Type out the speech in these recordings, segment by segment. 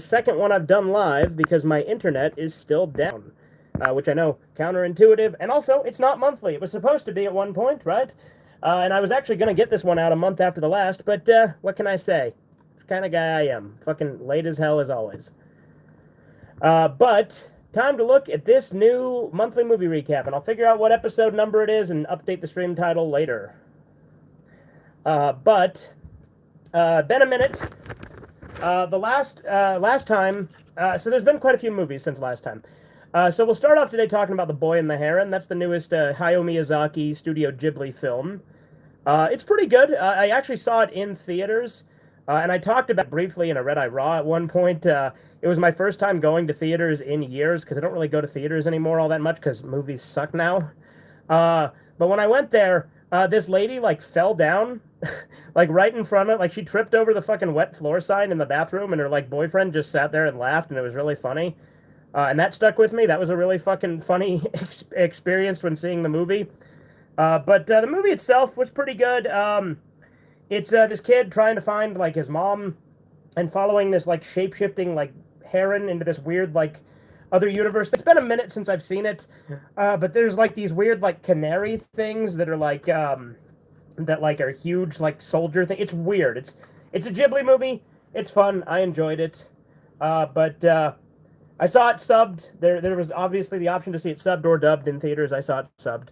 second one I've done live because my internet is still down, which I know counterintuitive, and also it's not monthly. It was supposed to be at one point, right? And I was actually going to get this one out a month after the last, but what can I say? It's the kind of guy I am. Fucking late as hell as always. But time to look at this new monthly movie recap, and I'll figure out what episode number it is and update the stream title later. But been a minute. The last time, so there's been quite a few movies since last time. So we'll start off today talking about The Boy and the Heron. That's the newest Hayao Miyazaki Studio Ghibli film. It's pretty good. I actually saw it in theaters, and I talked about it briefly in a Red Eye Raw at one point. It was my first time going to theaters in years, because I don't really go to theaters anymore all that much, because movies suck now. But when I went there, this lady, like, fell down, like, right in front of, like, she tripped over the fucking wet floor sign in the bathroom, and her, like, boyfriend just sat there and laughed, and it was really funny. And that stuck with me. That was a really fucking funny experience when seeing the movie. But the movie itself was pretty good. It's this kid trying to find, like, his mom and following this, like, shape-shifting, like, heron into this weird, like, other universe. It's been a minute since I've seen it, but there's, like, these weird, like, canary things that are, like, that, like, are huge, like, soldier thing. It's weird. It's a Ghibli movie. It's fun. I enjoyed it. But I saw it subbed. There was obviously the option to see it subbed or dubbed in theaters. I saw it subbed.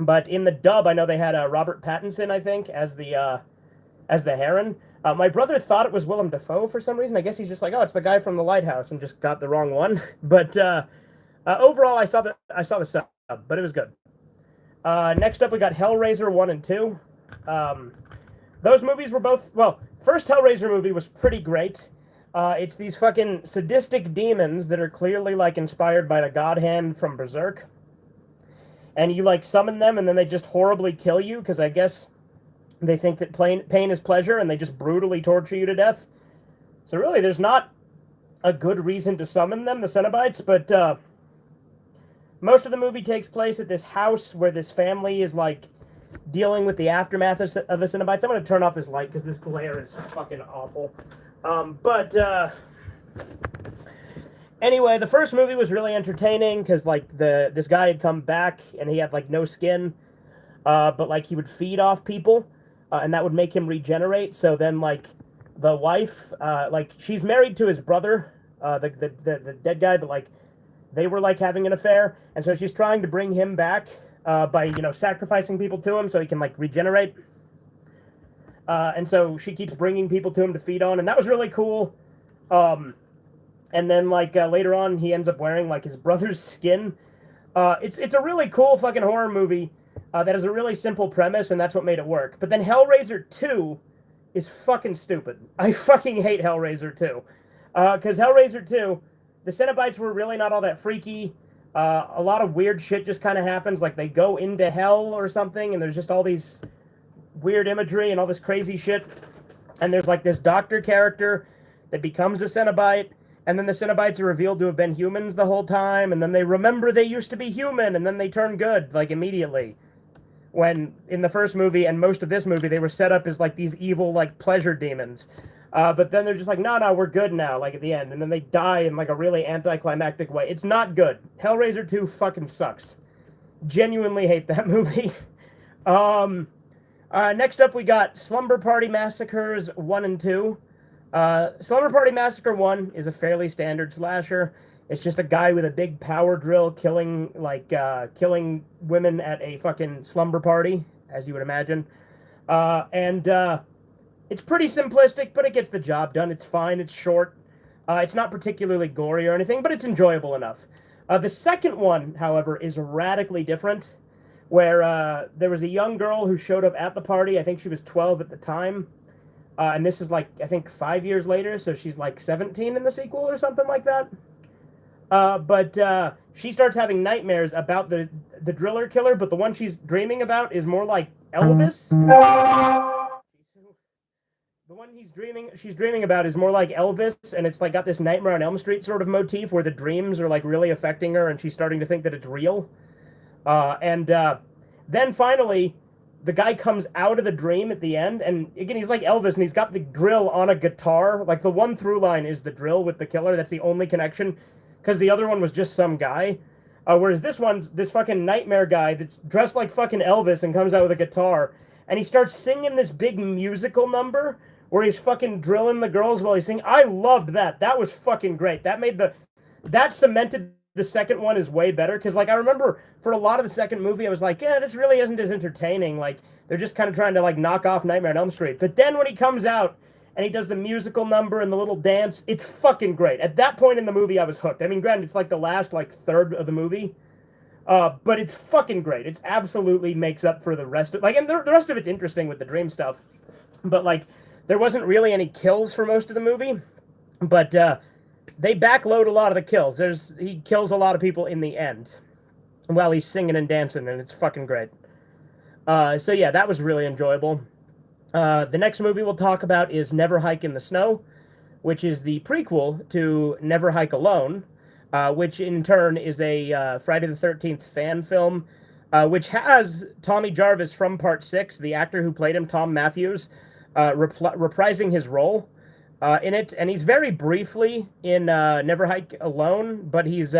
But in the dub, I know they had Robert Pattinson, I think, as the heron. My brother thought it was Willem Dafoe for some reason. I guess he's just like, oh, it's the guy from The Lighthouse, and just got the wrong one. But overall, I saw the sub, but it was good. Next up, we got Hellraiser 1 and 2. Those movies were both, well, first Hellraiser movie was pretty great. It's these fucking sadistic demons that are clearly, like, inspired by the God Hand from Berserk. And you, like, summon them, and then they just horribly kill you, because I guess they think that pain is pleasure, and they just brutally torture you to death. So really, there's not a good reason to summon them, the Cenobites, but most of the movie takes place at this house where this family is, like, dealing with the aftermath of the Cenobites. I'm going to turn off this light, because this glare is fucking awful. Anyway, the first movie was really entertaining because, like, this guy had come back and he had, like, no skin, but, like, he would feed off people, and that would make him regenerate. So then, like, the wife, like, she's married to his brother, the dead guy, but, like, they were, like, having an affair, and so she's trying to bring him back by, you know, sacrificing people to him so he can, like, regenerate. And so she keeps bringing people to him to feed on, and that was really cool. And then, like, later on, he ends up wearing, like, his brother's skin. It's a really cool fucking horror movie that has a really simple premise, and that's what made it work. But then Hellraiser 2 is fucking stupid. I fucking hate Hellraiser 2. Because Hellraiser 2, the Cenobites were really not all that freaky. A lot of weird shit just kind of happens, like they go into hell or something, and there's just all these weird imagery and all this crazy shit. And there's, like, this doctor character that becomes a Cenobite, and then the Cenobites are revealed to have been humans the whole time, and then they remember they used to be human, and then they turn good, like, immediately. When, in the first movie, and most of this movie, they were set up as, like, these evil, like, pleasure demons. But then they're just like, no, we're good now, like, at the end, and then they die in, like, a really anticlimactic way. It's not good. Hellraiser 2 fucking sucks. Genuinely hate that movie. Next up, we got Slumber Party Massacres 1 and 2. Slumber Party Massacre 1 is a fairly standard slasher. It's just a guy with a big power drill killing women at a fucking slumber party, as you would imagine. It's pretty simplistic, but it gets the job done. It's fine. It's short. It's not particularly gory or anything, but it's enjoyable enough. The second one, however, is radically different, where there was a young girl who showed up at the party. I think she was 12 at the time. And this is, like, I think 5 years later, so she's, like, 17 in the sequel or something like that. But she starts having nightmares about the driller killer, but the one she's dreaming about is more like Elvis. The one she's dreaming about is more like Elvis, and it's, like, got this Nightmare on Elm Street sort of motif where the dreams are, like, really affecting her, and she's starting to think that it's real. Then finally, the guy comes out of the dream at the end, and again, he's like Elvis, and he's got the drill on a guitar. Like, the one through line is the drill with the killer. That's the only connection, because the other one was just some guy. Whereas this one's this fucking nightmare guy that's dressed like fucking Elvis and comes out with a guitar, and he starts singing this big musical number where he's fucking drilling the girls while he's singing. I loved that. That was fucking great. That cemented the second one is way better, because like I remember for a lot of the second movie I was like, yeah, this really isn't as entertaining. Like, they're just kind of trying to like knock off Nightmare on Elm Street. But then when he comes out and he does the musical number and the little dance, it's fucking great. At that point in the movie I was hooked. I mean, granted, it's like the last like third of the movie, but it's fucking great. It's absolutely makes up for the rest of, like, and the rest of it's interesting with the dream stuff, but like there wasn't really any kills for most of the movie. But they backload a lot of the kills. He kills a lot of people in the end while he's singing and dancing, and it's fucking great. So yeah, that was really enjoyable. The next movie we'll talk about is Never Hike in the Snow, which is the prequel to Never Hike Alone, which in turn is a Friday the 13th fan film, which has Tommy Jarvis from Part 6, the actor who played him, Tom Matthews, reprising his role in it. And he's very briefly in Never Hike Alone, but he's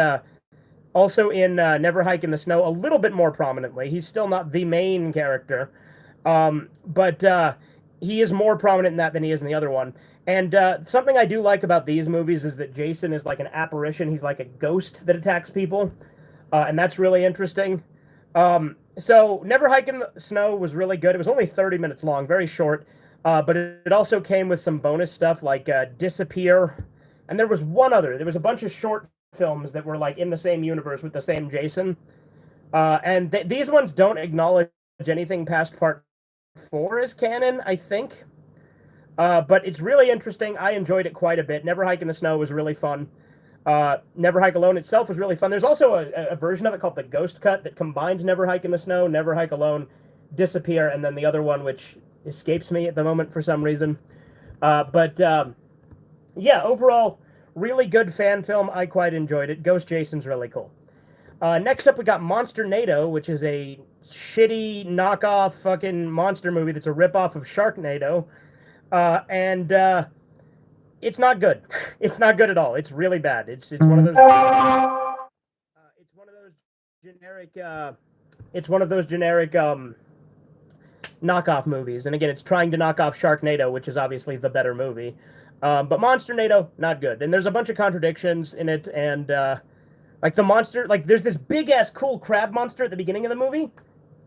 also in Never Hike in the Snow a little bit more prominently. He's still not the main character, but he is more prominent in that than he is in the other one. And something I do like about these movies is that Jason is like an apparition. He's like a ghost that attacks people, and that's really interesting. So Never Hike in the Snow was really good. It was only 30 minutes long, very short, but it also came with some bonus stuff like Disappear, and there was one other. There was a bunch of short films that were like in the same universe with the same Jason, and these ones don't acknowledge anything past Part 4 as canon, I think. But it's really interesting. I enjoyed it quite a bit. Never Hike in the Snow was really fun. Never Hike Alone itself was really fun. There's also a version of it called the Ghost Cut that combines Never Hike in the Snow, Never Hike Alone, Disappear, and then the other one, which escapes me at the moment for some reason. Yeah, overall, really good fan film. I quite enjoyed it. Ghost Jason's really cool. Next up, we got Monsternado, which is a shitty knockoff fucking monster movie that's a ripoff of Sharknado. And it's not good. It's not good at all. It's really bad. It's one of those. It's one of those generic. It's one of those generic knockoff movies. And again, it's trying to knock off Sharknado, which is obviously the better movie. But Monsternado, not good. And there's a bunch of contradictions in it. And like the monster, like there's this big ass cool crab monster at the beginning of the movie.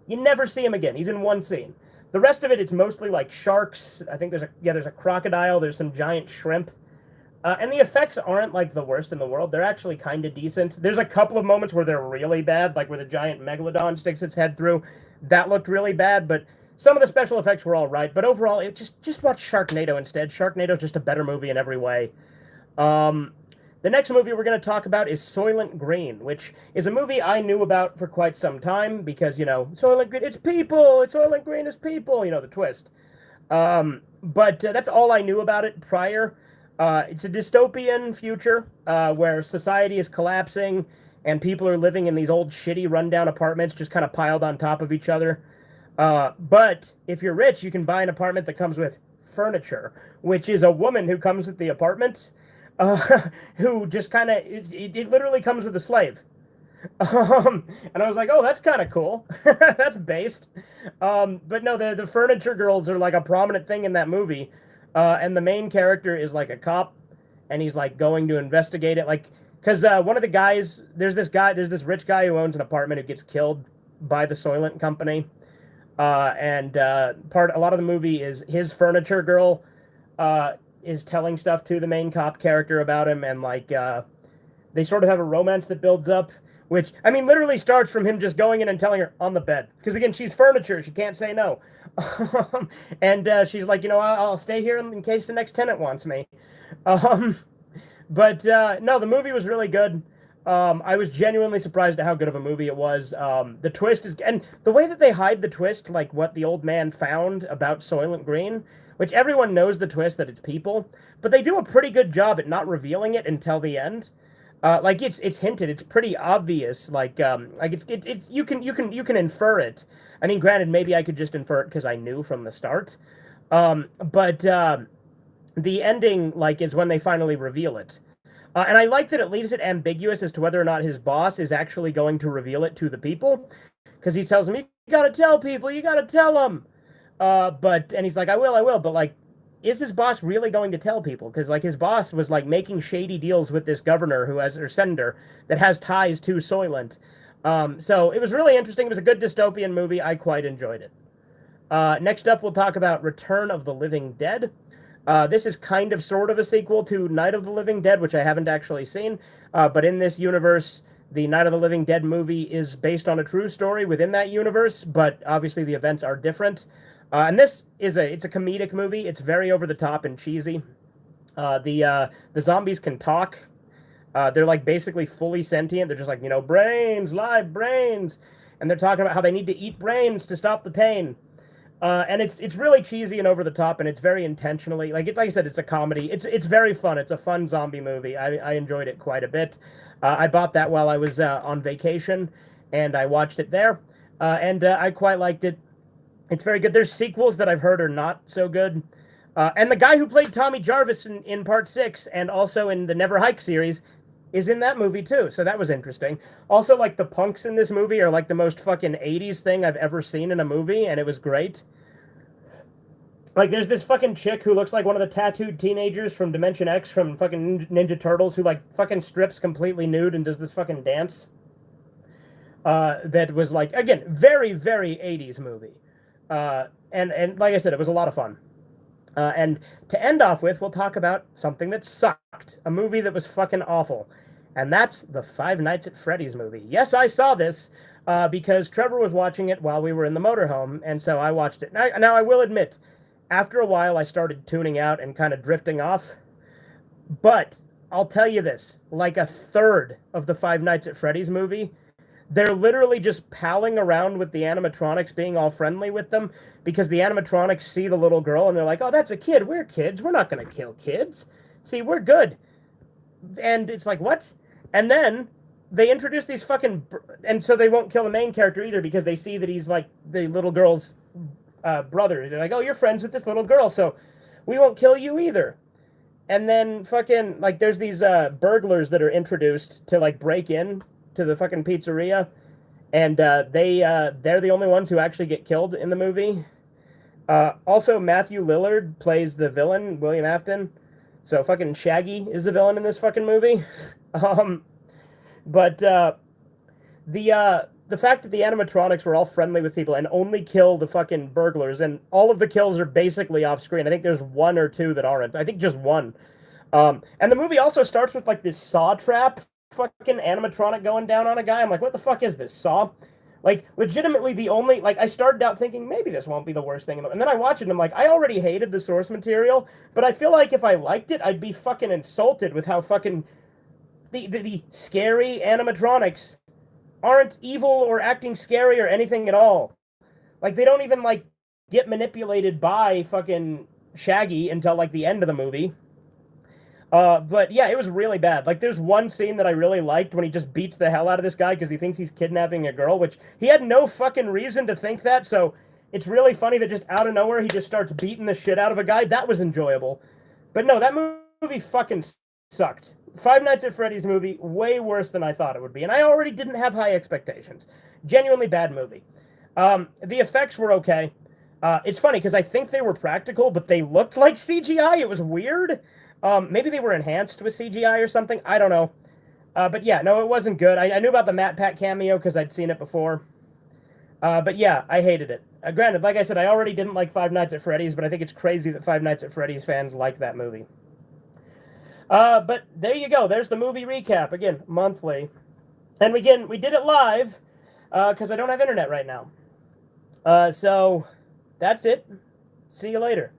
You never see him again. He's in one scene. The rest of it, it's mostly like sharks. I think there's a crocodile. There's some giant shrimp. And the effects aren't like the worst in the world. They're actually kind of decent. There's a couple of moments where they're really bad, like where the giant megalodon sticks its head through. That looked really bad, but some of the special effects were all right. But overall, it just watch Sharknado instead. Sharknado's just a better movie in every way. The next movie we're going to talk about is Soylent Green, which is a movie I knew about for quite some time because, you know, Soylent Green, it's people! It's Soylent Green is people! You know, the twist. But that's all I knew about it prior. It's a dystopian future where society is collapsing and people are living in these old shitty rundown apartments just kind of piled on top of each other. But if you're rich, you can buy an apartment that comes with furniture, which is a woman who comes with the apartment. Who just kind of, it literally comes with a slave. And I was like, oh, that's kind of cool. That's based. But no, the furniture girls are like a prominent thing in that movie. And the main character is like a cop, and he's like going to investigate it. Like, because one of the guys, there's this rich guy who owns an apartment who gets killed by the Soylent Company. And a lot of the movie is his furniture girl, is telling stuff to the main cop character about him, and like they sort of have a romance that builds up, which I mean literally starts from him just going in and telling her on the bed, because again, she's furniture, she can't say no. And she's like, you know, I'll stay here in case the next tenant wants me. But no, the movie was really good. I was genuinely surprised at how good of a movie it was. The twist is, and the way that they hide the twist, like what the old man found about Soylent Green, which everyone knows the twist that it's people, but they do a pretty good job at not revealing it until the end. Like it's hinted, it's pretty obvious. Like it's you can infer it. I mean, granted, maybe I could just infer it because I knew from the start. But the ending like is when they finally reveal it. And I like that it leaves it ambiguous as to whether or not his boss is actually going to reveal it to the people, because he tells him, "You gotta tell people, you gotta tell them." And he's like, I will." But like, is his boss really going to tell people? Because like his boss was like making shady deals with this governor who has or senator that has ties to Soylent. So it was really interesting. It was a good dystopian movie. I quite enjoyed it. Next up, we'll talk about Return of the Living Dead. This is kind of sort of a sequel to Night of the Living Dead, which I haven't actually seen. But in this universe, the Night of the Living Dead movie is based on a true story within that universe, but obviously the events are different. And this is it's a comedic movie. It's very over the top and cheesy. The zombies can talk. They're like basically fully sentient. They're just like, brains, live brains, and they're talking about how they need to eat brains to stop the pain. And it's really cheesy and over the top, and it's very intentionally like I said, it's a comedy. It's very fun. It's a fun zombie movie. I enjoyed it quite a bit. I bought that while I was on vacation, and I watched it there, and I quite liked it. It's very good. There's sequels that I've heard are not so good. And the guy who played Tommy Jarvis in Part 6 and also in the Never Hike series is in that movie too. So that was interesting. Also, like, the punks in this movie are like the most fucking 80s thing I've ever seen in a movie, and it was great. Like, there's this fucking chick who looks like one of the tattooed teenagers from Dimension X from fucking Ninja Turtles who, like, fucking strips completely nude and does this fucking dance. That was, like, again, very, very 80s movie. And like I said, it was a lot of fun. And to end off with, we'll talk about something that sucked. A movie that was fucking awful. And that's the Five Nights at Freddy's movie. Yes, I saw this because Trevor was watching it while we were in the motorhome, and so I watched it. Now, I will admit, after a while, I started tuning out and kind of drifting off. But I'll tell you this, like a third of the Five Nights at Freddy's movie, they're literally just palling around with the animatronics being all friendly with them because the animatronics see the little girl and they're like, "Oh, that's a kid. We're kids. We're not going to kill kids. See, we're good." And it's like, what? And then they introduce these fucking... And so they won't kill the main character either because they see that he's like the little girl's brother. They're like, "Oh, you're friends with this little girl, so we won't kill you either." And then fucking, like, there's these burglars that are introduced to, like, break in to the fucking pizzeria, and they're the only ones who actually get killed in the movie. Also, Matthew Lillard plays the villain, William Afton. So fucking Shaggy is the villain in this fucking movie. But the fact that the animatronics were all friendly with people and only kill the fucking burglars, and all of the kills are basically off screen. I think there's one or two that aren't. I think just one. And the movie also starts with like this saw trap fucking animatronic going down on a guy. I'm like, what the fuck is this, Saw? Like, legitimately the only, like, I started out thinking maybe this won't be the worst thing in the, and then I watched it and I'm like, I already hated the source material, but I feel like if I liked it, I'd be fucking insulted with how fucking the scary animatronics aren't evil or acting scary or anything at all. Like, they don't even, like, get manipulated by fucking Shaggy until, like, the end of the movie. But yeah, it was really bad. Like, there's one scene that I really liked when he just beats the hell out of this guy because he thinks he's kidnapping a girl, which he had no fucking reason to think that, so it's really funny that just out of nowhere he just starts beating the shit out of a guy. That was enjoyable. But no, that movie fucking sucked. Five Nights at Freddy's movie, way worse than I thought it would be, and I already didn't have high expectations. Genuinely bad movie. The effects were okay. It's funny because I think they were practical, but they looked like CGI. It was weird. Maybe they were enhanced with CGI or something. I don't know. But yeah, no, it wasn't good. I knew about the Matt Pat cameo because I'd seen it before. But yeah, I hated it. Granted, like I said, I already didn't like Five Nights at Freddy's, but I think it's crazy that Five Nights at Freddy's fans like that movie. But there you go. There's the movie recap. Again, monthly. And we did it live because I don't have internet right now. So that's it. See you later.